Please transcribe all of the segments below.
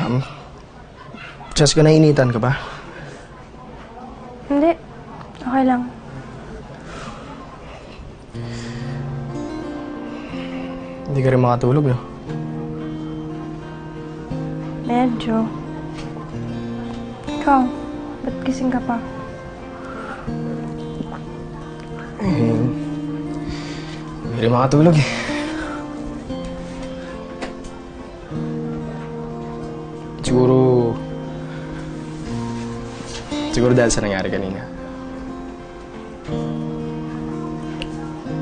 Um, Cheska, nainitan ka ba? Hindi. Okay lang. Hindi ka rin makatulog, no? Medyo. Ikaw, ba't gising ka pa? Hindi rin makatulog, eh. Siguro dahil sa nangyari kanina.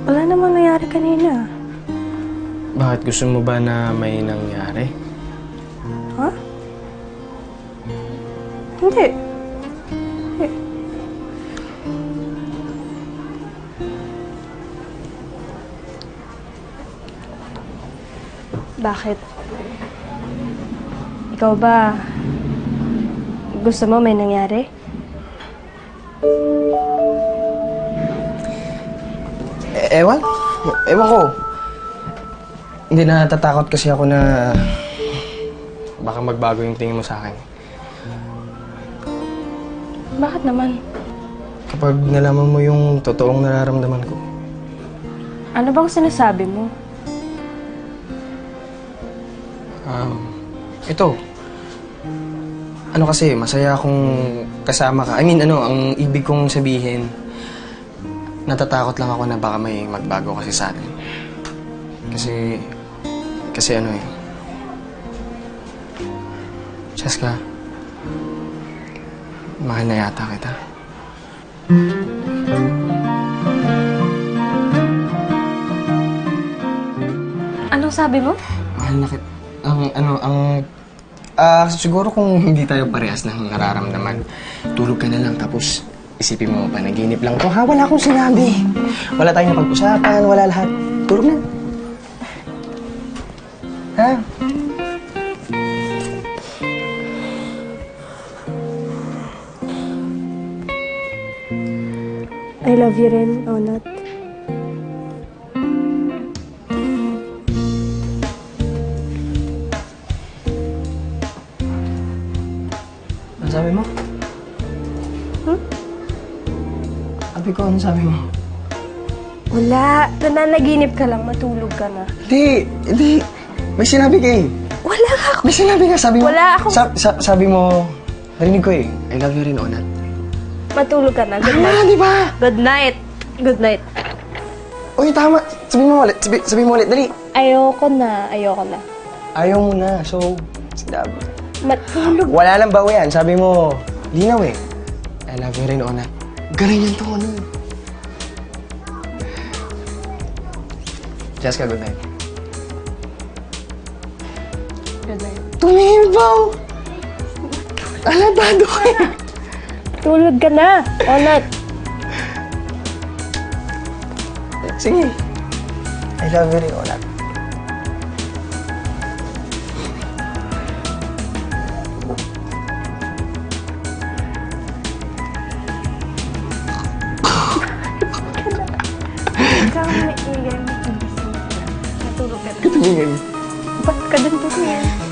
Wala namang nangyari kanina. Bakit? Gusto mo ba na may nangyari? Ha? Hindi. Hindi. Bakit? Ikaw ba, gusto mo may nangyari? Ewan ko. Hindi, natatakot kasi ako na baka magbago yung tingin mo sa akin. Bakit naman? Kapag nalaman mo yung totoong nararamdaman ko. Ano bang sinasabi mo? Ito. Ano kasi, masaya akong kasama ka. Ang ibig kong sabihin, natatakot lang ako na baka may magbago kasi sa atin. Kasi Cheska, mahal na yata kita. Anong sabi mo? Mahal na kita. Siguro kung hindi tayo parehas ng nararamdaman, tulog ka na lang tapos isipin mo, panaginip lang to. Ha? Wala akong sinabi. Wala tayong napag-usapan, wala lahat. Tulog na. Ha? I love you rin, Onat. Ano sabi mo? Ano sabi mo? Wala. Nananaginip ka lang. Matulog ka na. Hindi. May sinabi ka eh. Wala ako. May sinabi ka, sabi mo. Wala ako. Sabi mo, narinig ko eh. I love you rin, Onat. Matulog ka na. Good night. Di ba? Good night. Good night. Uy, tama. Sabi mo ulit. Sabi mo ulit. Dali. Ayoko na. Ayaw mo na. So, sinabi. Matulog. Wala lang ba yan? Sabi mo, linaw eh. I love you rin, Onat. Galing yan tono. Cheska, good night. Good night. Tumingin ba? Alatado ka. Tulog ka na, Onat. Sige. I love you rin, Onat. Ikaw ang maigay mo. Natulog ka na. Tumingin. Ba't ka dun tumingin?